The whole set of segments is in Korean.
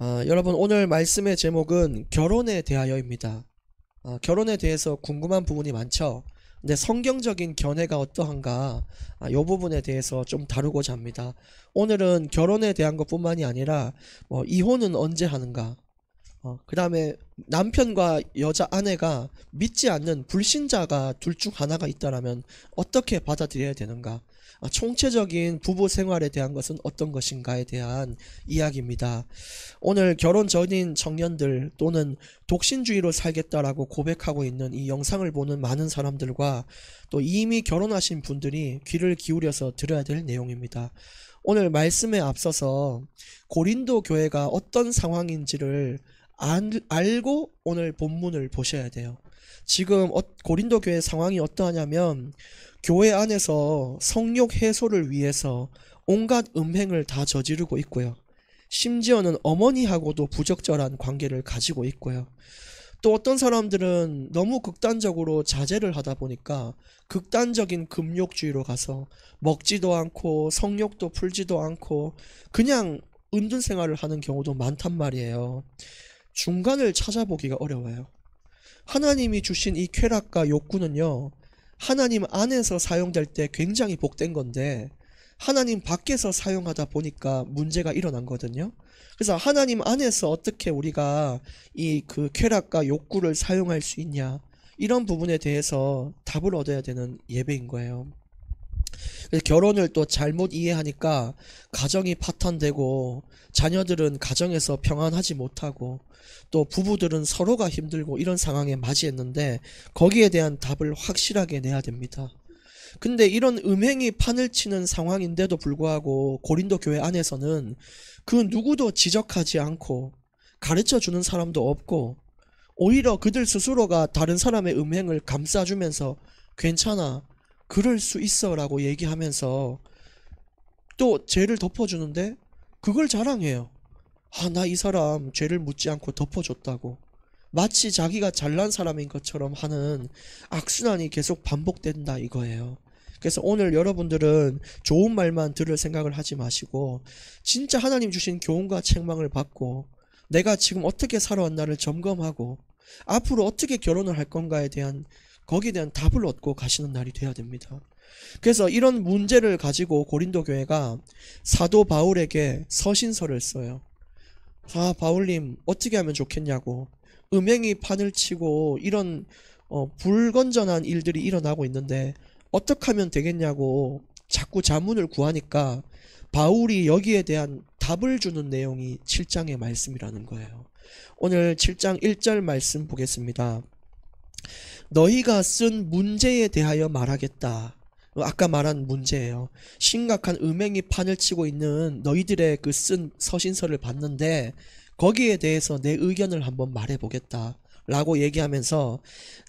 여러분, 오늘 말씀의 제목은 결혼에 대하여입니다. 결혼에 대해서 궁금한 부분이 많죠. 근데 성경적인 견해가 어떠한가, 이 부분에 대해서 좀 다루고자 합니다. 오늘은 결혼에 대한 것뿐만이 아니라 이혼은 언제 하는가, 그 다음에 남편과 여자 아내가 믿지 않는 불신자가 둘 중 하나가 있다라면 어떻게 받아들여야 되는가, 총체적인 부부 생활에 대한 것은 어떤 것인가에 대한 이야기입니다. 오늘 결혼 전인 청년들 또는 독신주의로 살겠다라고 고백하고 있는 이 영상을 보는 많은 사람들과 또 이미 결혼하신 분들이 귀를 기울여서 들어야 될 내용입니다. 오늘 말씀에 앞서서 고린도 교회가 어떤 상황인지를 알고 오늘 본문을 보셔야 돼요. 지금 고린도 교회 상황이 어떠하냐면, 교회 안에서 성욕 해소를 위해서 온갖 음행을 다 저지르고 있고요. 심지어는 어머니하고도 부적절한 관계를 가지고 있고요. 또 어떤 사람들은 너무 극단적으로 자제를 하다 보니까 극단적인 금욕주의로 가서 먹지도 않고 성욕도 풀지도 않고 그냥 은둔 생활을 하는 경우도 많단 말이에요. 중간을 찾아보기가 어려워요. 하나님이 주신 이 쾌락과 욕구는요, 하나님 안에서 사용될 때 굉장히 복된 건데 하나님 밖에서 사용하다 보니까 문제가 일어난 거거든요. 그래서 하나님 안에서 어떻게 우리가 이 쾌락과 욕구를 사용할 수 있냐, 이런 부분에 대해서 답을 얻어야 되는 예배인 거예요. 그래서 결혼을 또 잘못 이해하니까 가정이 파탄되고 자녀들은 가정에서 평안하지 못하고 또 부부들은 서로가 힘들고 이런 상황에 맞이했는데, 거기에 대한 답을 확실하게 내야 됩니다. 근데 이런 음행이 판을 치는 상황인데도 불구하고 고린도 교회 안에서는 그 누구도 지적하지 않고 가르쳐 주는 사람도 없고, 오히려 그들 스스로가 다른 사람의 음행을 감싸주면서 괜찮아, 그럴 수 있어 라고 얘기하면서 또 죄를 덮어주는데 그걸 자랑해요. 나 이 사람 죄를 묻지 않고 덮어줬다고. 마치 자기가 잘난 사람인 것처럼 하는 악순환이 계속 반복된다 이거예요. 그래서 오늘 여러분들은 좋은 말만 들을 생각을 하지 마시고 진짜 하나님 주신 교훈과 책망을 받고 내가 지금 어떻게 살아왔나를 점검하고 앞으로 어떻게 결혼을 할 건가에 대한, 거기에 대한 답을 얻고 가시는 날이 돼야 됩니다. 그래서 이런 문제를 가지고 고린도 교회가 사도 바울에게 서신서를 써요. 바울님 어떻게 하면 좋겠냐고. 음행이 판을 치고 이런 불건전한 일들이 일어나고 있는데 어떻게 하면 되겠냐고 자꾸 자문을 구하니까 바울이 여기에 대한 답을 주는 내용이 7장의 말씀이라는 거예요. 오늘 7장 1절 말씀 보겠습니다. 너희가 쓴 문제에 대하여 말하겠다. 아까 말한 문제예요. 심각한 음행이 판을 치고 있는 너희들의 그 쓴 서신서를 봤는데 거기에 대해서 내 의견을 한번 말해보겠다 라고 얘기하면서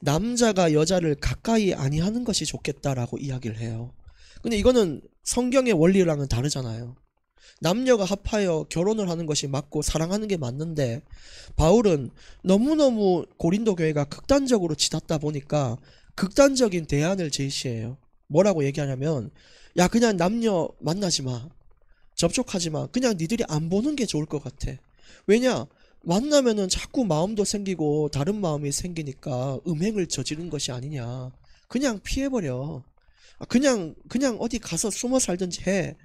남자가 여자를 가까이 아니하는 것이 좋겠다라고 이야기를 해요. 근데 이거는 성경의 원리랑은 다르잖아요. 남녀가 합하여 결혼을 하는 것이 맞고 사랑하는 게 맞는데, 바울은 너무너무 고린도 교회가 극단적으로 치닫다 보니까 극단적인 대안을 제시해요. 뭐라고 얘기하냐면, 야, 그냥 남녀 만나지 마, 접촉하지 마, 그냥 니들이 안 보는 게 좋을 것 같아. 왜냐? 만나면은 자꾸 마음도 생기고 다른 마음이 생기니까 음행을 저지른 것이 아니냐. 그냥 피해버려. 그냥 어디 가서 숨어 살든지 해.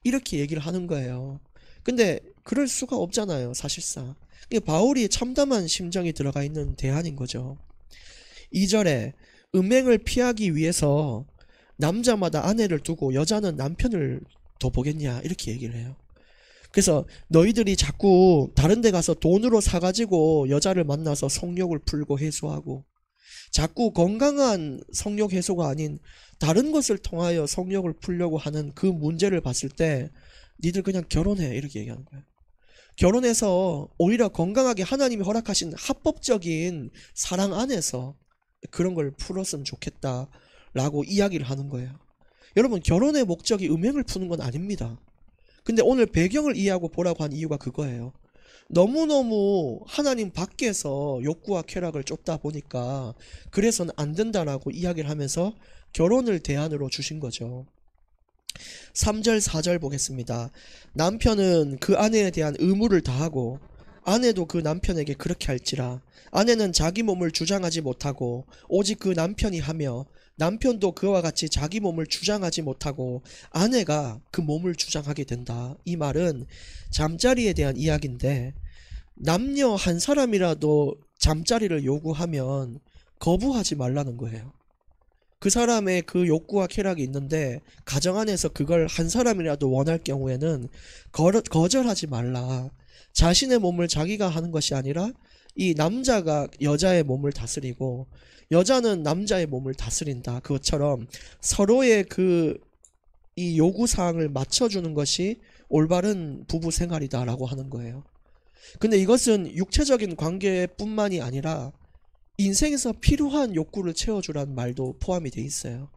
이렇게 얘기를 하는 거예요. 근데 그럴 수가 없잖아요, 사실상. 이게 바울이 참담한 심정이 들어가 있는 대안인 거죠. 2절에 음행을 피하기 위해서 남자마다 아내를 두고 여자는 남편을 더 보겠냐, 이렇게 얘기를 해요. 그래서 너희들이 자꾸 다른 데 가서 돈으로 사가지고 여자를 만나서 성욕을 풀고 해소하고, 자꾸 건강한 성욕 해소가 아닌 다른 것을 통하여 성욕을 풀려고 하는 그 문제를 봤을 때 니들 그냥 결혼해, 이렇게 얘기하는 거예요. 결혼해서 오히려 건강하게 하나님이 허락하신 합법적인 사랑 안에서 그런 걸 풀었으면 좋겠다 라고 이야기를 하는 거예요. 여러분, 결혼의 목적이 음행을 푸는 건 아닙니다. 근데 오늘 배경을 이해하고 보라고 한 이유가 그거예요. 너무너무 하나님 밖에서 욕구와 쾌락을 쫓다 보니까 그래서는 안 된다라고 이야기를 하면서 결혼을 대안으로 주신 거죠. 3절 4절 보겠습니다. 남편은 그 아내에 대한 의무를 다하고 아내도 그 남편에게 그렇게 할지라. 아내는 자기 몸을 주장하지 못하고 오직 그 남편이 하며, 남편도 그와 같이 자기 몸을 주장하지 못하고 아내가 그 몸을 주장하게 된다. 이 말은 잠자리에 대한 이야기인데, 남녀 한 사람이라도 잠자리를 요구하면 거부하지 말라는 거예요. 그 사람의 그 욕구와 쾌락이 있는데 가정 안에서 그걸 한 사람이라도 원할 경우에는 거절하지 말라. 자신의 몸을 자기가 하는 것이 아니라 이 남자가 여자의 몸을 다스리고 여자는 남자의 몸을 다스린다. 그것처럼 서로의 이 요구사항을 맞춰주는 것이 올바른 부부 생활이다라고 하는 거예요. 근데 이것은 육체적인 관계뿐만이 아니라 인생에서 필요한 욕구를 채워주라는 말도 포함이 돼 있어요.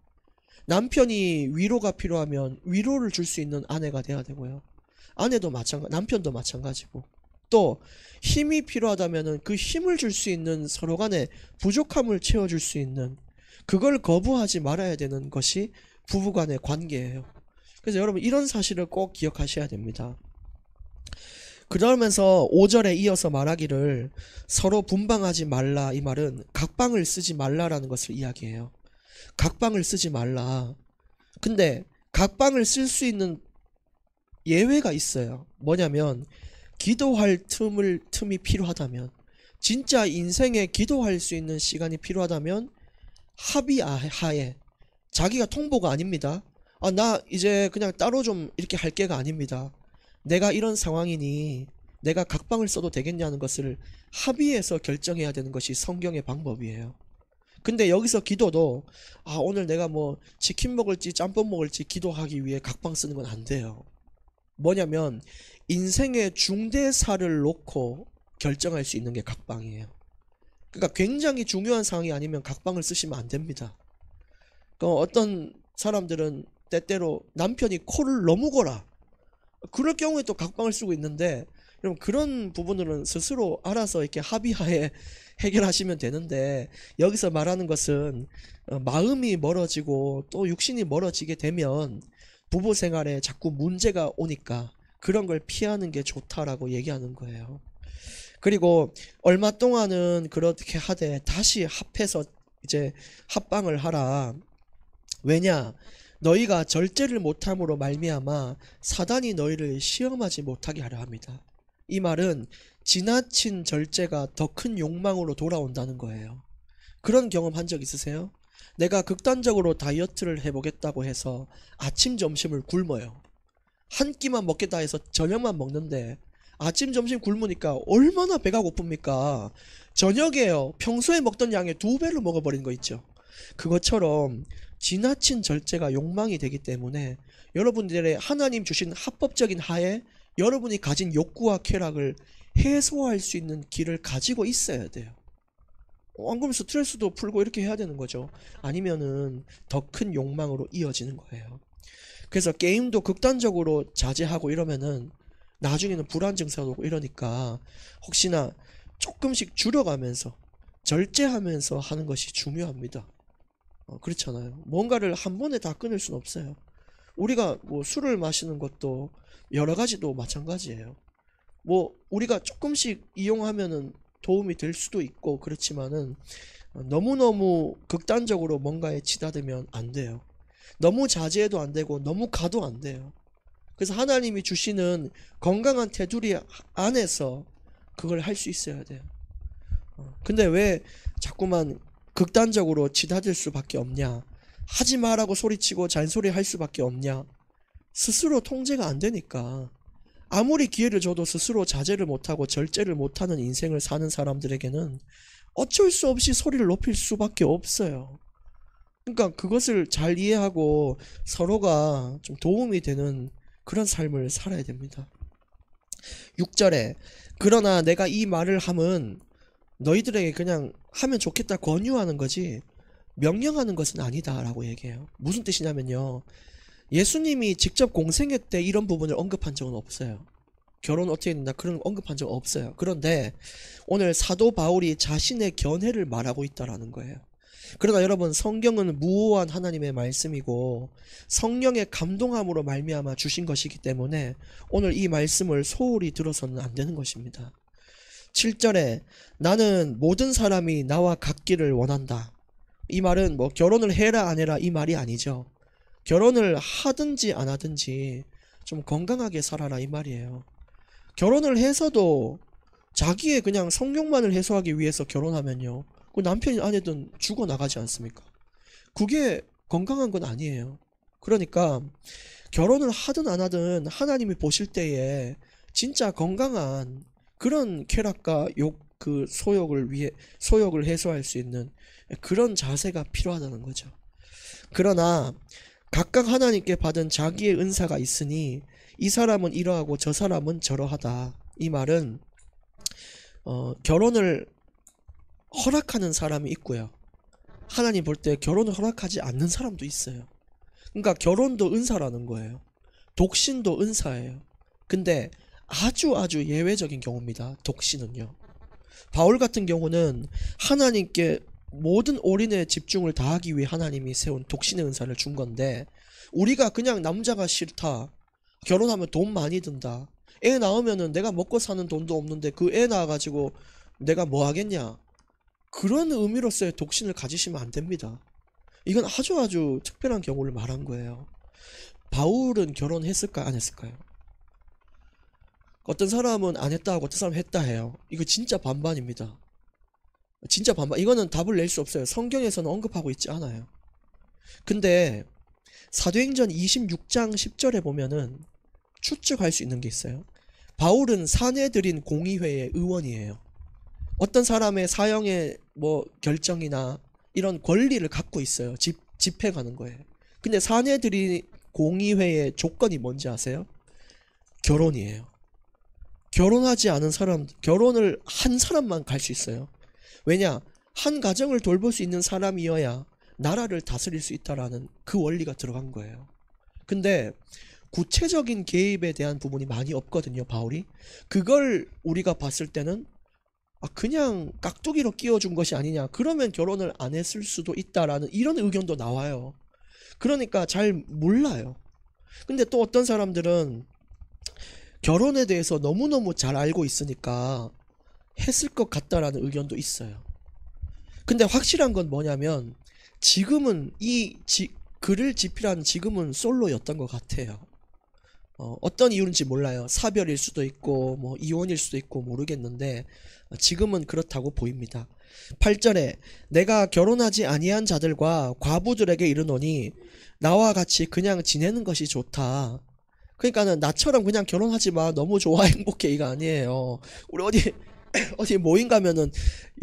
남편이 위로가 필요하면 위로를 줄 수 있는 아내가 돼야 되고요. 아내도 마찬가지, 남편도 마찬가지고. 또 힘이 필요하다면은 그 힘을 줄 수 있는, 서로 간의 부족함을 채워줄 수 있는, 그걸 거부하지 말아야 되는 것이 부부간의 관계예요. 그래서 여러분 이런 사실을 꼭 기억하셔야 됩니다. 그러면서 5절에 이어서 말하기를 서로 분방하지 말라, 이 말은 각방을 쓰지 말라라는 것을 이야기해요. 각방을 쓰지 말라. 근데 각방을 쓸 수 있는 예외가 있어요. 뭐냐면 기도할 틈이 필요하다면, 진짜 인생에 기도할 수 있는 시간이 필요하다면 합의하에, 자기가 통보가 아닙니다. 나 이제 그냥 따로 좀 이렇게 할 게가 아닙니다. 내가 이런 상황이니 내가 각방을 써도 되겠냐는 것을 합의해서 결정해야 되는 것이 성경의 방법이에요. 근데 여기서 기도도 오늘 내가 뭐 치킨 먹을지 짬뽕 먹을지 기도하기 위해 각방 쓰는 건 안 돼요. 뭐냐면 인생의 중대사를 놓고 결정할 수 있는 게 각방이에요. 그러니까 굉장히 중요한 상황이 아니면 각방을 쓰시면 안 됩니다. 어떤 사람들은 때때로 남편이 코를 너무 골아, 그럴 경우에 또 각방을 쓰고 있는데, 여러분 그런 부분들은 스스로 알아서 이렇게 합의하에 해결하시면 되는데, 여기서 말하는 것은 마음이 멀어지고 또 육신이 멀어지게 되면 부부 생활에 자꾸 문제가 오니까 그런 걸 피하는 게 좋다라고 얘기하는 거예요. 그리고 얼마 동안은 그렇게 하되 다시 합해서 이제 합방을 하라. 왜냐? 너희가 절제를 못함으로 말미암아 사단이 너희를 시험하지 못하게 하려 합니다. 이 말은 지나친 절제가 더 큰 욕망으로 돌아온다는 거예요. 그런 경험 한 적 있으세요? 내가 극단적으로 다이어트를 해보겠다고 해서 아침 점심을 굶어요. 한 끼만 먹겠다 해서 저녁만 먹는데 아침 점심 굶으니까 얼마나 배가 고픕니까? 저녁에요, 평소에 먹던 양의 2배를 먹어버린 거 있죠. 그것처럼 지나친 절제가 욕망이 되기 때문에 여러분들의 하나님 주신 합법적인 하에 여러분이 가진 욕구와 쾌락을 해소할 수 있는 길을 가지고 있어야 돼요. 안 그러면 스트레스도 풀고 이렇게 해야 되는 거죠. 아니면은 더 큰 욕망으로 이어지는 거예요. 그래서 게임도 극단적으로 자제하고 이러면은 나중에는 불안 증세가 오고 이러니까 혹시나 조금씩 줄여가면서 절제하면서 하는 것이 중요합니다. 그렇잖아요. 뭔가를 한 번에 다 끊을 수는 없어요. 우리가 뭐 술을 마시는 것도 여러 가지도 마찬가지예요. 뭐 우리가 조금씩 이용하면은 도움이 될 수도 있고 그렇지만은 너무너무 극단적으로 뭔가에 치닫으면 안 돼요. 너무 자제해도 안 되고 너무 가도 안 돼요. 그래서 하나님이 주시는 건강한 테두리 안에서 그걸 할 수 있어야 돼요. 근데 왜 자꾸만 극단적으로 치닫을 수밖에 없냐? 하지 마라고 소리치고 잔소리 할 수밖에 없냐? 스스로 통제가 안 되니까. 아무리 기회를 줘도 스스로 자제를 못하고 절제를 못하는 인생을 사는 사람들에게는 어쩔 수 없이 소리를 높일 수밖에 없어요. 그러니까 그것을 잘 이해하고 서로가 좀 도움이 되는 그런 삶을 살아야 됩니다. 6절에 그러나 내가 이 말을 함은 너희들에게 그냥 하면 좋겠다 권유하는 거지 명령하는 것은 아니다 라고 얘기해요. 무슨 뜻이냐면요, 예수님이 직접 공생애 때 이런 부분을 언급한 적은 없어요. 결혼 어떻게 된다 그런 거 언급한 적 없어요. 그런데 오늘 사도 바울이 자신의 견해를 말하고 있다라는 거예요. 그러나 여러분, 성경은 무오한 하나님의 말씀이고 성령의 감동함으로 말미암아 주신 것이기 때문에 오늘 이 말씀을 소홀히 들어서는 안 되는 것입니다. 7절에 나는 모든 사람이 나와 같기를 원한다. 이 말은 뭐 결혼을 해라 안 해라 이 말이 아니죠. 결혼을 하든지 안 하든지 좀 건강하게 살아라 이 말이에요. 결혼을 해서도 자기의 그냥 성욕만을 해소하기 위해서 결혼하면요, 그 남편이 아내든 죽어나가지 않습니까? 그게 건강한 건 아니에요. 그러니까 결혼을 하든 안 하든 하나님이 보실 때에 진짜 건강한 그런 쾌락과 그 소욕을 해소할 수 있는 그런 자세가 필요하다는 거죠. 그러나 각각 하나님께 받은 자기의 은사가 있으니 이 사람은 이러하고 저 사람은 저러하다. 이 말은 결혼을 허락하는 사람이 있고요, 하나님 볼 때 결혼을 허락하지 않는 사람도 있어요. 그러니까 결혼도 은사라는 거예요. 독신도 은사예요. 근데 아주 예외적인 경우입니다. 독신은요. 바울 같은 경우는 하나님께 모든 올인의 집중을 다하기 위해 하나님이 세운 독신의 은사를 준 건데, 우리가 그냥 남자가 싫다, 결혼하면 돈 많이 든다, 애 낳으면은 내가 먹고 사는 돈도 없는데 그 애 낳아가지고 내가 뭐 하겠냐, 그런 의미로서의 독신을 가지시면 안 됩니다. 이건 아주 특별한 경우를 말한 거예요. 바울은 결혼했을까 안 했을까요? 어떤 사람은 안 했다 하고 어떤 사람은 했다 해요. 이거 진짜 반반입니다. 진짜 반반. 이거는 답을 낼 수 없어요. 성경에서는 언급하고 있지 않아요. 근데 사도행전 26장 10절에 보면은 추측할 수 있는 게 있어요. 바울은 사내들인 공의회의 의원이에요. 어떤 사람의 사형의 뭐 결정이나 이런 권리를 갖고 있어요. 집회 가는 거예요. 근데 사내들이 공의회의 조건이 뭔지 아세요? 결혼이에요. 결혼하지 않은 사람, 결혼을 한 사람만 갈 수 있어요. 왜냐? 한 가정을 돌볼 수 있는 사람이어야 나라를 다스릴 수 있다라는 그 원리가 들어간 거예요. 근데 구체적인 개입에 대한 부분이 많이 없거든요, 바울이. 그걸 우리가 봤을 때는 그냥 깍두기로 끼워준 것이 아니냐, 그러면 결혼을 안 했을 수도 있다라는 이런 의견도 나와요. 그러니까 잘 몰라요. 근데 또 어떤 사람들은 결혼에 대해서 너무너무 잘 알고 있으니까 했을 것 같다라는 의견도 있어요. 근데 확실한 건 뭐냐면 지금은 그를 집필한 지금은 솔로였던 것 같아요. 어떤 이유인지 몰라요. 사별일 수도 있고 뭐 이혼일 수도 있고 모르겠는데 지금은 그렇다고 보입니다. 8절에 내가 결혼하지 아니한 자들과 과부들에게 이르노니 나와 같이 그냥 지내는 것이 좋다. 그러니까는 나처럼 그냥 결혼하지 마, 너무 좋아, 행복해, 이거 아니에요. 우리 어디 모임 가면은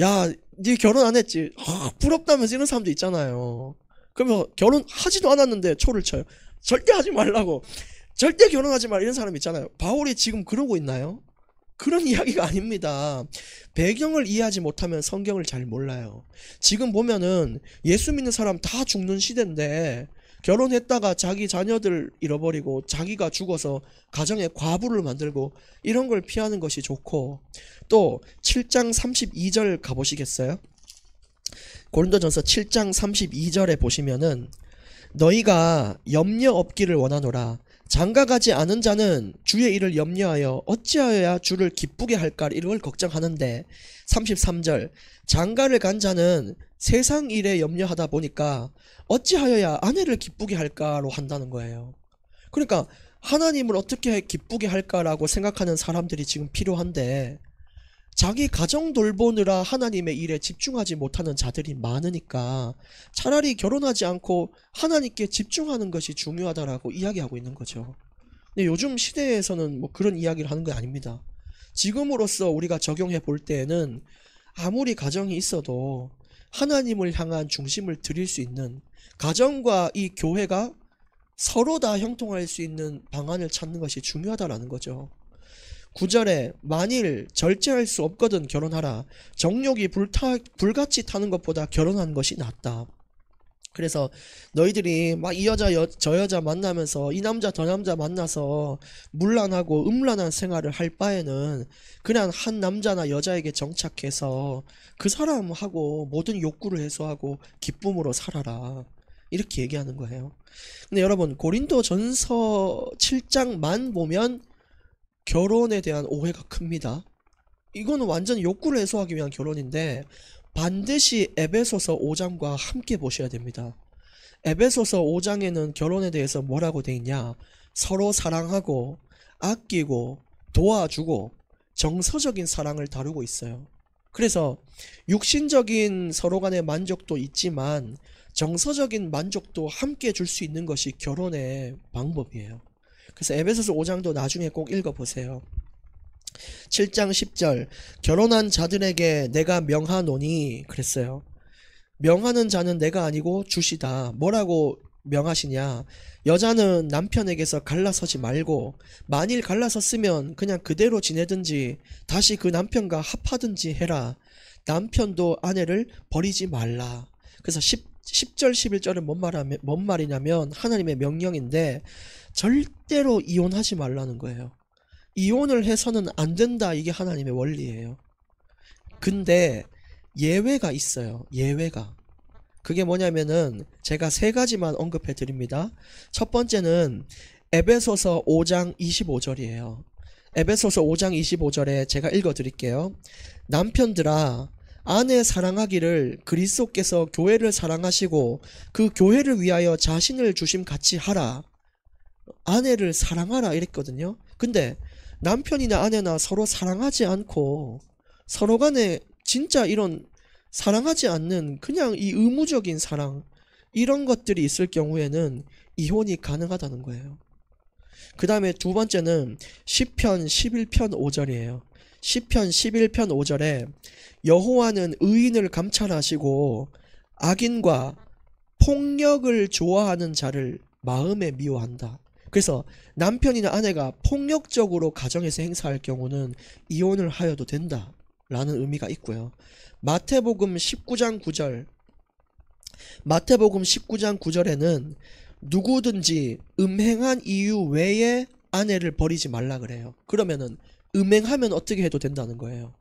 야, 니 결혼 안 했지? 부럽다면서 이런 사람도 있잖아요. 그러면 결혼하지도 않았는데 초를 쳐요. 절대 하지 말라고, 절대 결혼하지 말, 이런 사람 있잖아요. 바울이 지금 그러고 있나요? 그런 이야기가 아닙니다. 배경을 이해하지 못하면 성경을 잘 몰라요. 지금 보면은 예수 믿는 사람 다 죽는 시대인데 결혼했다가 자기 자녀들 잃어버리고 자기가 죽어서 가정에 과부를 만들고 이런 걸 피하는 것이 좋고, 또 7장 32절 가보시겠어요? 고린도전서 7장 32절에 보시면은 너희가 염려 없기를 원하노라. 장가가지 않은 자는 주의 일을 염려하여 어찌하여야 주를 기쁘게 할까, 이걸 걱정하는데, 33절 장가를 간 자는 세상 일에 염려하다 보니까 어찌하여야 아내를 기쁘게 할까로 한다는 거예요. 그러니까 하나님을 어떻게 기쁘게 할까라고 생각하는 사람들이 지금 필요한데, 자기 가정 돌보느라 하나님의 일에 집중하지 못하는 자들이 많으니까 차라리 결혼하지 않고 하나님께 집중하는 것이 중요하다라고 이야기하고 있는 거죠. 근데 요즘 시대에서는 뭐 그런 이야기를 하는 게 아닙니다. 지금으로서 우리가 적용해 볼 때에는 아무리 가정이 있어도 하나님을 향한 중심을 드릴 수 있는, 가정과 이 교회가 서로 다 형통할 수 있는 방안을 찾는 것이 중요하다라는 거죠. 9절에 만일 절제할 수 없거든 결혼하라. 정욕이 불같이 타는 것보다 결혼하는 것이 낫다. 그래서 너희들이 막 이 여자 저 여자 만나면서 이 남자 저 남자 만나서 문란하고 음란한 생활을 할 바에는 그냥 한 남자나 여자에게 정착해서 그 사람하고 모든 욕구를 해소하고 기쁨으로 살아라, 이렇게 얘기하는 거예요. 근데 여러분, 고린도전서 7장만 보면 결혼에 대한 오해가 큽니다. 이거는 완전 욕구를 해소하기 위한 결혼인데 반드시 에베소서 5장과 함께 보셔야 됩니다. 에베소서 5장에는 결혼에 대해서 뭐라고 돼 있냐? 서로 사랑하고 아끼고 도와주고 정서적인 사랑을 다루고 있어요. 그래서 육신적인 서로 간의 만족도 있지만 정서적인 만족도 함께 줄 수 있는 것이 결혼의 방법이에요. 그래서 에베소서 5장도 나중에 꼭 읽어보세요. 7장 10절 결혼한 자들에게 내가 명하노니 그랬어요. 명하는 자는 내가 아니고 주시다. 뭐라고 명하시냐? 여자는 남편에게서 갈라서지 말고 만일 갈라섰으면 그냥 그대로 지내든지 다시 그 남편과 합하든지 해라. 남편도 아내를 버리지 말라. 그래서 10절 11절은 뭔 말이냐면 하나님의 명령인데 절대로 이혼하지 말라는 거예요. 이혼을 해서는 안 된다. 이게 하나님의 원리예요. 근데 예외가 있어요. 예외가. 그게 뭐냐면은 제가 세 가지만 언급해 드립니다. 첫 번째는 에베소서 5장 25절이에요. 에베소서 5장 25절에 제가 읽어 드릴게요. 남편들아 아내 사랑하기를 그리스도께서 교회를 사랑하시고 그 교회를 위하여 자신을 주심 같이 하라. 아내를 사랑하라 이랬거든요. 근데 남편이나 아내나 서로 사랑하지 않고 서로 간에 진짜 이런 사랑하지 않는 그냥 이 의무적인 사랑 이런 것들이 있을 경우에는 이혼이 가능하다는 거예요. 그 다음에 두 번째는 시편 11편 5절이에요. 시편 11편 5절에 여호와는 의인을 감찰하시고 악인과 폭력을 좋아하는 자를 마음에 미워한다. 그래서 남편이나 아내가 폭력적으로 가정에서 행사할 경우는 이혼을 하여도 된다 라는 의미가 있고요. 마태복음 19장 9절 마태복음 19장 9절에는 누구든지 음행한 이유 외에 아내를 버리지 말라 그래요. 그러면은 음행하면 어떻게 해도 된다는 거예요.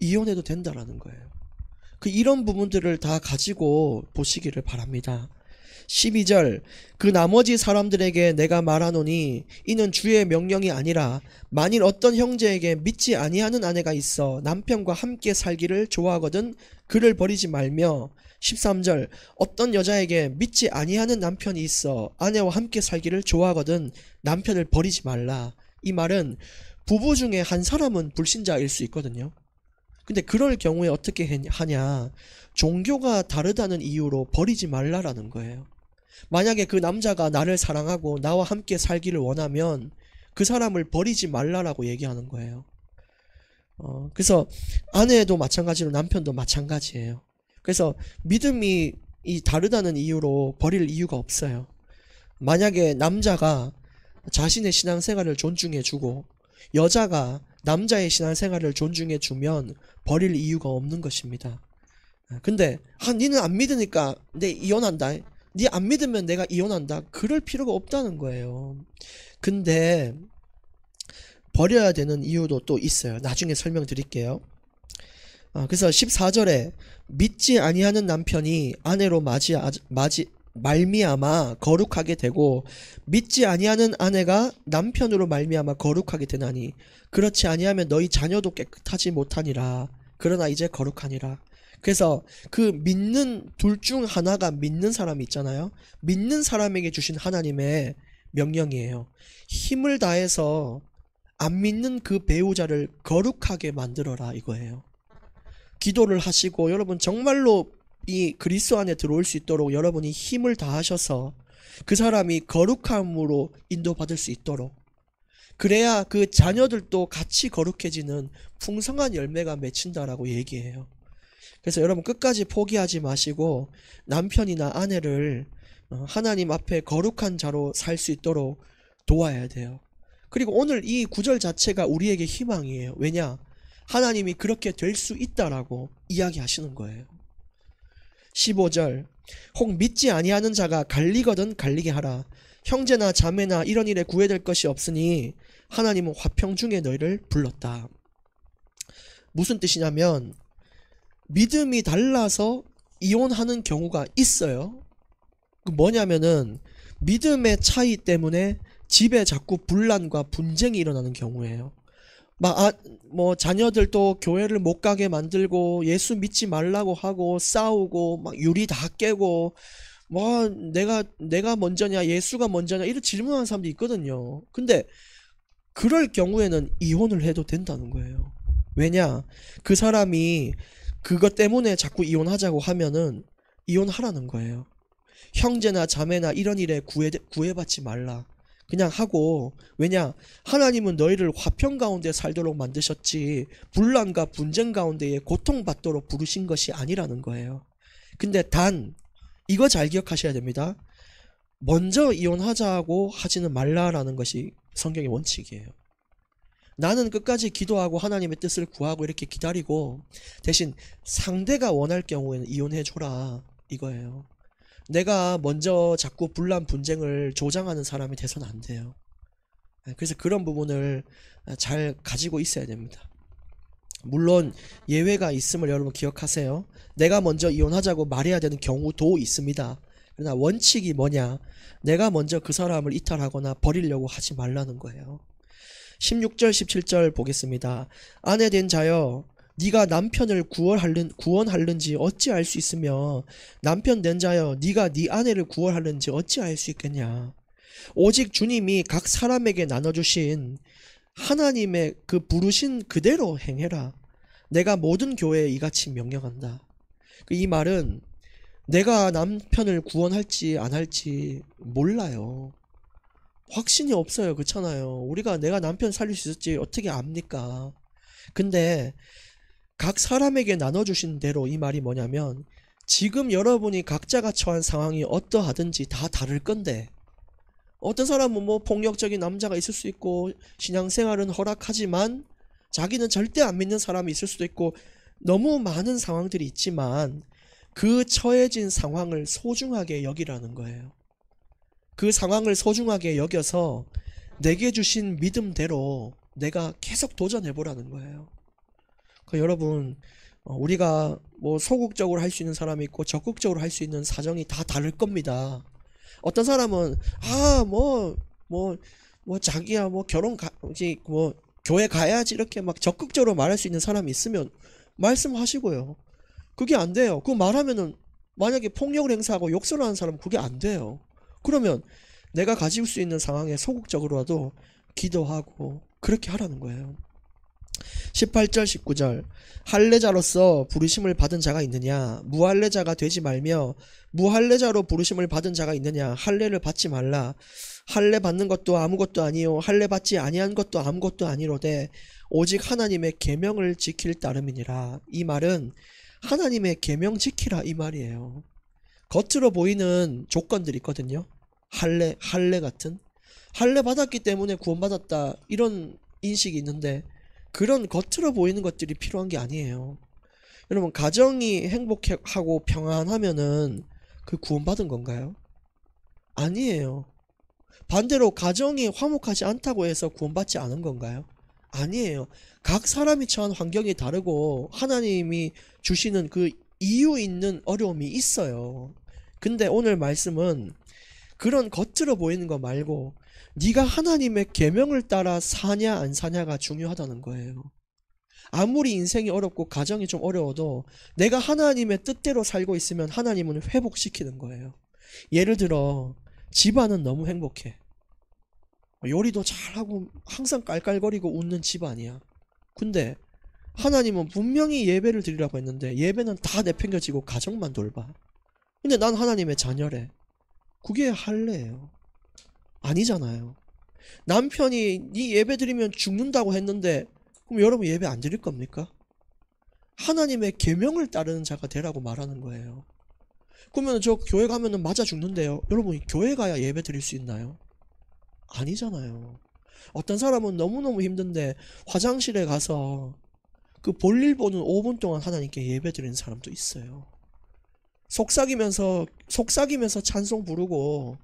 이혼해도 된다라는 거예요. 이런 부분들을 다 가지고 보시기를 바랍니다. 12절 그 나머지 사람들에게 내가 말하노니 이는 주의 명령이 아니라 만일 어떤 형제에게 믿지 아니하는 아내가 있어 남편과 함께 살기를 좋아하거든 그를 버리지 말며 13절 어떤 여자에게 믿지 아니하는 남편이 있어 아내와 함께 살기를 좋아하거든 남편을 버리지 말라. 이 말은 부부 중에 한 사람은 불신자일 수 있거든요. 근데 그럴 경우에 어떻게 하냐? 종교가 다르다는 이유로 버리지 말라라는 거예요. 만약에 그 남자가 나를 사랑하고 나와 함께 살기를 원하면 그 사람을 버리지 말라라고 얘기하는 거예요. 그래서 아내도 마찬가지로 남편도 마찬가지예요. 그래서 믿음이 다르다는 이유로 버릴 이유가 없어요. 만약에 남자가 자신의 신앙생활을 존중해주고 여자가 남자의 신앙생활을 존중해주면 버릴 이유가 없는 것입니다. 근데 니는 안 믿으니까 내 이혼한다. 니 안 믿으면 내가 이혼한다. 그럴 필요가 없다는 거예요. 근데 버려야 되는 이유도 또 있어요. 나중에 설명드릴게요. 그래서 14절에 믿지 아니하는 남편이 아내로 말미암아 거룩하게 되고 믿지 아니하는 아내가 남편으로 말미암아 거룩하게 되나니 그렇지 아니하면 너희 자녀도 깨끗하지 못하니라. 그러나 이제 거룩하니라. 그래서 그 믿는 둘 중 하나가 믿는 사람이 있잖아요. 믿는 사람에게 주신 하나님의 명령이에요. 힘을 다해서 안 믿는 그 배우자를 거룩하게 만들어라 이거예요. 기도를 하시고 여러분 정말로 이 그리스도 안에 들어올 수 있도록 여러분이 힘을 다하셔서 그 사람이 거룩함으로 인도받을 수 있도록 그래야 그 자녀들도 같이 거룩해지는 풍성한 열매가 맺힌다라고 얘기해요. 그래서 여러분 끝까지 포기하지 마시고 남편이나 아내를 하나님 앞에 거룩한 자로 살 수 있도록 도와야 돼요. 그리고 오늘 이 구절 자체가 우리에게 희망이에요. 왜냐? 하나님이 그렇게 될 수 있다라고 이야기하시는 거예요. 15절 혹 믿지 아니하는 자가 갈리거든 갈리게 하라. 형제나 자매나 이런 일에 구애될 것이 없으니 하나님은 화평 중에 너희를 불렀다. 무슨 뜻이냐면 믿음이 달라서 이혼하는 경우가 있어요. 뭐냐면은 믿음의 차이 때문에 집에 자꾸 분란과 분쟁이 일어나는 경우예요. 뭐 자녀들도 교회를 못 가게 만들고 예수 믿지 말라고 하고 싸우고 막 유리 다 깨고 뭐 내가 먼저냐 예수가 먼저냐 이런 질문하는 사람도 있거든요. 근데 그럴 경우에는 이혼을 해도 된다는 거예요. 왜냐? 그 사람이 그것 때문에 자꾸 이혼하자고 하면은 이혼하라는 거예요. 형제나 자매나 이런 일에 구애받지 말라. 그냥 하고, 왜냐? 하나님은 너희를 화평 가운데 살도록 만드셨지 분란과 분쟁 가운데에 고통받도록 부르신 것이 아니라는 거예요. 근데 단 이거 잘 기억하셔야 됩니다. 먼저 이혼하자고 하지는 말라라는 것이 성경의 원칙이에요. 나는 끝까지 기도하고 하나님의 뜻을 구하고 이렇게 기다리고 대신 상대가 원할 경우에는 이혼해줘라 이거예요. 내가 먼저 자꾸 분란 분쟁을 조장하는 사람이 돼서는 안 돼요. 그래서 그런 부분을 잘 가지고 있어야 됩니다. 물론 예외가 있음을 여러분 기억하세요. 내가 먼저 이혼하자고 말해야 되는 경우도 있습니다. 그러나 원칙이 뭐냐? 내가 먼저 그 사람을 이탈하거나 버리려고 하지 말라는 거예요. 16절 17절 보겠습니다. 아내 된 자여 네가 남편을 구원하는지 어찌 알 수 있으며 남편 된 자여 네가 네 아내를 구원하는지 어찌 알 수 있겠냐. 오직 주님이 각 사람에게 나눠주신 하나님의 그 부르신 그대로 행해라. 내가 모든 교회에 이같이 명령한다. 이 말은 내가 남편을 구원할지 안 할지 몰라요. 확신이 없어요. 그렇잖아요. 우리가 내가 남편 살릴 수 있을지 어떻게 압니까? 근데 각 사람에게 나눠주신 대로 이 말이 뭐냐면 지금 여러분이 각자가 처한 상황이 어떠하든지 다 다를 건데 어떤 사람은 뭐 폭력적인 남자가 있을 수 있고 신앙생활은 허락하지만 자기는 절대 안 믿는 사람이 있을 수도 있고 너무 많은 상황들이 있지만 그 처해진 상황을 소중하게 여기라는 거예요. 그 상황을 소중하게 여겨서 내게 주신 믿음대로 내가 계속 도전해보라는 거예요. 그러니까 여러분 우리가 뭐 소극적으로 할 수 있는 사람이 있고 적극적으로 할 수 있는 사정이 다 다를 겁니다. 어떤 사람은 자기야 뭐 뭐 교회 가야지 이렇게 막 적극적으로 말할 수 있는 사람이 있으면 말씀하시고요. 그게 안 돼요. 그거 말하면은 만약에 폭력을 행사하고 욕설을 하는 사람은 그게 안 돼요. 그러면 내가 가질 수 있는 상황에 소극적으로라도 기도하고 그렇게 하라는 거예요. 18절 19절 할례자로서 부르심을 받은 자가 있느냐 무할례자가 되지 말며 무할례자로 부르심을 받은 자가 있느냐 할례를 받지 말라. 할례 받는 것도 아무것도 아니요 할례 받지 아니한 것도 아무것도 아니로되 오직 하나님의 계명을 지킬 따름이니라. 이 말은 하나님의 계명 지키라 이 말이에요. 겉으로 보이는 조건들이 있거든요. 할례 같은 할례 받았기 때문에 구원받았다 이런 인식이 있는데 그런 겉으로 보이는 것들이 필요한 게 아니에요. 여러분 가정이 행복하고 평안하면은 그 구원받은 건가요? 아니에요. 반대로 가정이 화목하지 않다고 해서 구원받지 않은 건가요? 아니에요. 각 사람이 처한 환경이 다르고 하나님이 주시는 그 이유 있는 어려움이 있어요. 근데 오늘 말씀은 그런 겉으로 보이는 거 말고 네가 하나님의 계명을 따라 사냐 안 사냐가 중요하다는 거예요. 아무리 인생이 어렵고 가정이 좀 어려워도 내가 하나님의 뜻대로 살고 있으면 하나님은 회복시키는 거예요. 예를 들어 집안은 너무 행복해. 요리도 잘하고 항상 깔깔거리고 웃는 집안이야. 근데 하나님은 분명히 예배를 드리라고 했는데 예배는 다 내팽겨지고 가정만 돌봐. 근데 난 하나님의 자녀래. 그게 할례예요. 아니잖아요. 남편이 네 예배 드리면 죽는다고 했는데 그럼 여러분 예배 안 드릴 겁니까? 하나님의 계명을 따르는 자가 되라고 말하는 거예요. 그러면 저 교회 가면은 맞아 죽는데요. 여러분 교회 가야 예배 드릴 수 있나요? 아니잖아요. 어떤 사람은 너무너무 힘든데 화장실에 가서 그 볼일 보는 5분 동안 하나님께 예배 드리는 사람도 있어요. 속삭이면서 찬송 부르고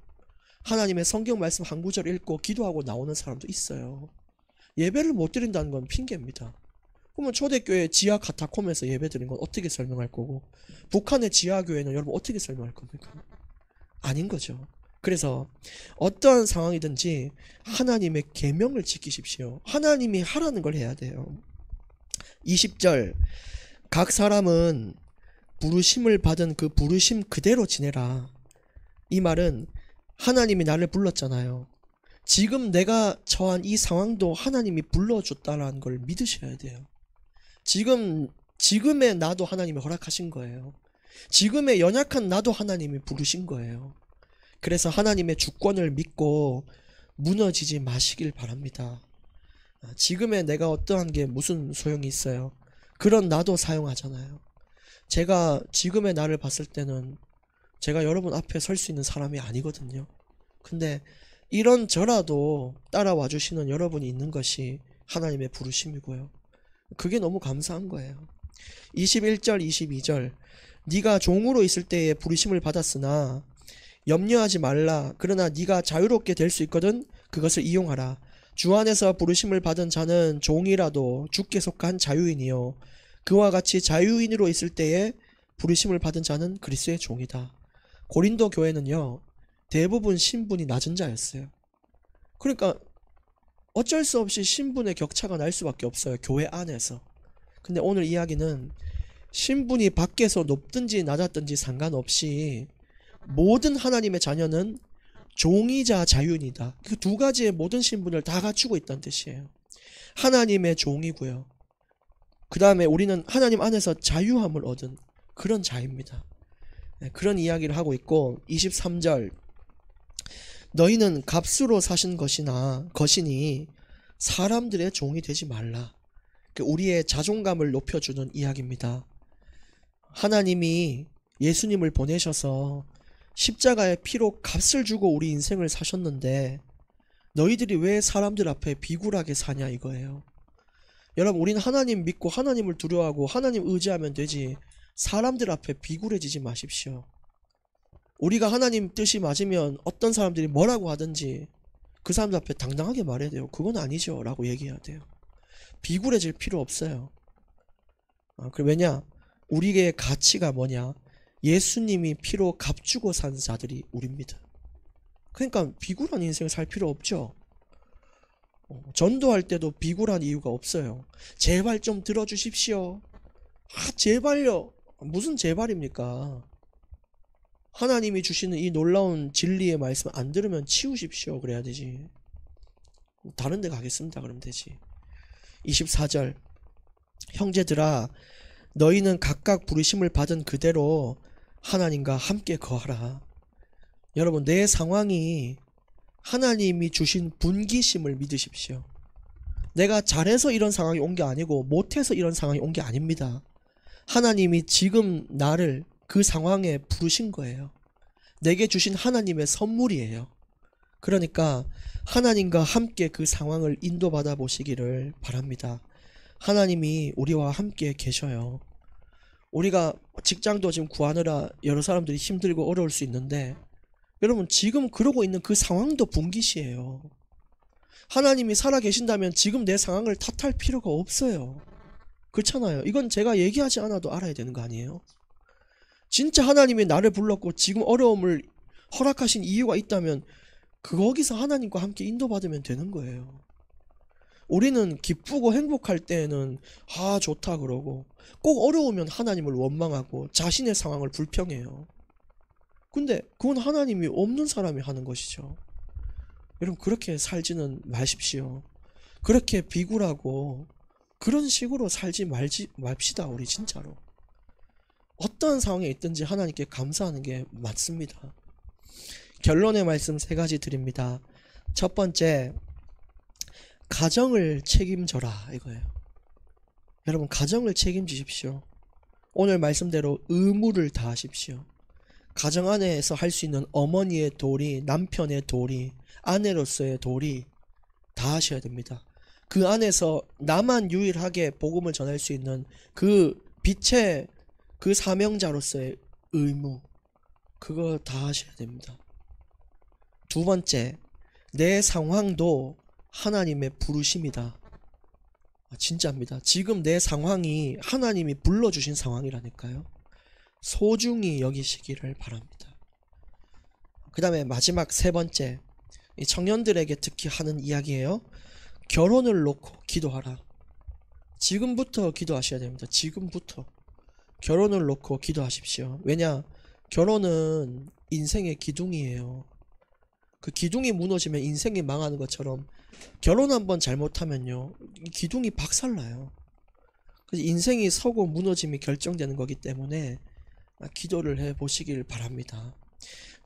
하나님의 성경 말씀 한 구절 읽고 기도하고 나오는 사람도 있어요. 예배를 못 드린다는 건 핑계입니다. 그러면 초대교회 지하 카타콤에서 예배 드린 건 어떻게 설명할 거고 북한의 지하교회는 여러분 어떻게 설명할 겁니까? 아닌 거죠. 그래서 어떠한 상황이든지 하나님의 계명을 지키십시오. 하나님이 하라는 걸 해야 돼요. 20절, 각 사람은 부르심을 받은 그 부르심 그대로 지내라. 이 말은 하나님이 나를 불렀잖아요. 지금 내가 처한 이 상황도 하나님이 불러줬다라는 걸 믿으셔야 돼요. 지금의 나도 하나님이 허락하신 거예요. 지금의 연약한 나도 하나님이 부르신 거예요. 그래서 하나님의 주권을 믿고 무너지지 마시길 바랍니다. 지금의 내가 어떠한 게 무슨 소용이 있어요? 그런 나도 사용하잖아요. 제가 지금의 나를 봤을 때는 제가 여러분 앞에 설 수 있는 사람이 아니거든요. 근데 이런 저라도 따라와 주시는 여러분이 있는 것이 하나님의 부르심이고요. 그게 너무 감사한 거예요. 21절 22절, 네가 종으로 있을 때에 부르심을 받았으나 염려하지 말라. 그러나 네가 자유롭게 될 수 있거든 그것을 이용하라. 주 안에서 부르심을 받은 자는 종이라도 주께 속한 자유인이요 그와 같이 자유인으로 있을 때에 부르심을 받은 자는 그리스도의 종이다. 고린도 교회는요 대부분 신분이 낮은 자였어요. 그러니까 어쩔 수 없이 신분의 격차가 날 수밖에 없어요, 교회 안에서. 근데 오늘 이야기는 신분이 밖에서 높든지 낮았든지 상관없이 모든 하나님의 자녀는 종이자 자유인이다. 그 두 가지의 모든 신분을 다 갖추고 있다는 뜻이에요. 하나님의 종이고요, 그 다음에 우리는 하나님 안에서 자유함을 얻은 그런 자입니다. 그런 이야기를 하고 있고, 23절, 너희는 값으로 사신 것이니 사람들의 종이 되지 말라. 우리의 자존감을 높여주는 이야기입니다. 하나님이 예수님을 보내셔서 십자가의 피로 값을 주고 우리 인생을 사셨는데 너희들이 왜 사람들 앞에 비굴하게 사냐 이거예요. 여러분, 우린 하나님 믿고 하나님을 두려워하고 하나님 의지하면 되지 사람들 앞에 비굴해지지 마십시오. 우리가 하나님 뜻이 맞으면 어떤 사람들이 뭐라고 하든지 그 사람들 앞에 당당하게 말해야 돼요. 그건 아니죠 라고 얘기해야 돼요. 비굴해질 필요 없어요. 왜냐? 우리의 가치가 뭐냐? 예수님이 피로 값주고 산 자들이 우리입니다. 그러니까 비굴한 인생을 살 필요 없죠. 전도할 때도 비굴한 이유가 없어요. 제발 좀 들어주십시오. 제발요. 무슨 제발입니까? 하나님이 주시는 이 놀라운 진리의 말씀 안 들으면 치우십시오 그래야 되지. 다른 데 가겠습니다 그러면 되지. 24절, 형제들아 너희는 각각 부르심을 받은 그대로 하나님과 함께 거하라. 여러분, 내 상황이 하나님이 주신 분기심을 믿으십시오. 내가 잘해서 이런 상황이 온 게 아니고 못해서 이런 상황이 온 게 아닙니다. 하나님이 지금 나를 그 상황에 부르신 거예요. 내게 주신 하나님의 선물이에요. 그러니까 하나님과 함께 그 상황을 인도받아 보시기를 바랍니다. 하나님이 우리와 함께 계셔요. 우리가 직장도 지금 구하느라 여러 사람들이 힘들고 어려울 수 있는데 여러분, 지금 그러고 있는 그 상황도 분기시예요. 하나님이 살아계신다면 지금 내 상황을 탓할 필요가 없어요. 그렇잖아요. 이건 제가 얘기하지 않아도 알아야 되는 거 아니에요? 진짜 하나님이 나를 불렀고 지금 어려움을 허락하신 이유가 있다면 거기서 하나님과 함께 인도받으면 되는 거예요. 우리는 기쁘고 행복할 때에는 좋다 그러고 꼭 어려우면 하나님을 원망하고 자신의 상황을 불평해요. 근데 그건 하나님이 없는 사람이 하는 것이죠. 여러분, 그렇게 살지는 마십시오. 그렇게 비굴하고 그런 식으로 살지 맙시다. 우리 진짜로 어떠한 상황에 있든지 하나님께 감사하는 게 맞습니다. 결론의 말씀 3가지 드립니다. 첫 번째, 가정을 책임져라 이거예요. 여러분, 가정을 책임지십시오. 오늘 말씀대로 의무를 다하십시오. 가정 안에서 할 수 있는 어머니의 도리, 남편의 도리, 아내로서의 도리 다 하셔야 됩니다. 그 안에서 나만 유일하게 복음을 전할 수 있는 그 빛의 그 사명자로서의 의무, 그거 다 하셔야 됩니다. 두 번째, 내 상황도 하나님의 부르심이다. 진짜입니다. 지금 내 상황이 하나님이 불러주신 상황이라니까요. 소중히 여기시기를 바랍니다. 그 다음에 마지막 세 번째, 이 청년들에게 특히 하는 이야기예요. 결혼을 놓고 기도하라. 지금부터 기도하셔야 됩니다. 지금부터 결혼을 놓고 기도하십시오. 왜냐? 결혼은 인생의 기둥이에요. 그 기둥이 무너지면 인생이 망하는 것처럼 결혼 한번 잘못하면요, 이 기둥이 박살나요. 그래서 인생이 서고 무너짐이 결정되는 거기 때문에 기도를 해 보시길 바랍니다.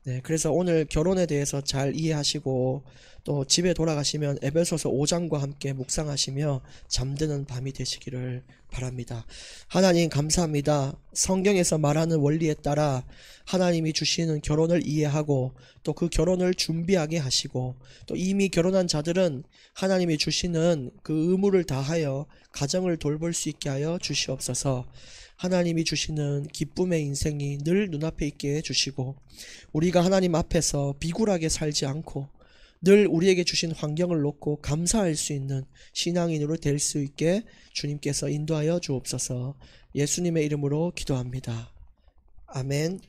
네, 그래서 오늘 결혼에 대해서 잘 이해하시고 또 집에 돌아가시면 에베소서 5장과 함께 묵상하시며 잠드는 밤이 되시기를 바랍니다. 하나님 감사합니다. 성경에서 말하는 원리에 따라 하나님이 주시는 결혼을 이해하고 또 그 결혼을 준비하게 하시고 또 이미 결혼한 자들은 하나님이 주시는 그 의무를 다하여 가정을 돌볼 수 있게 하여 주시옵소서. 하나님이 주시는 기쁨의 인생이 늘 눈앞에 있게 해주시고 우리가 하나님 앞에서 비굴하게 살지 않고 늘 우리에게 주신 환경을 놓고 감사할 수 있는 신앙인으로 될 수 있게 주님께서 인도하여 주옵소서. 예수님의 이름으로 기도합니다. 아멘.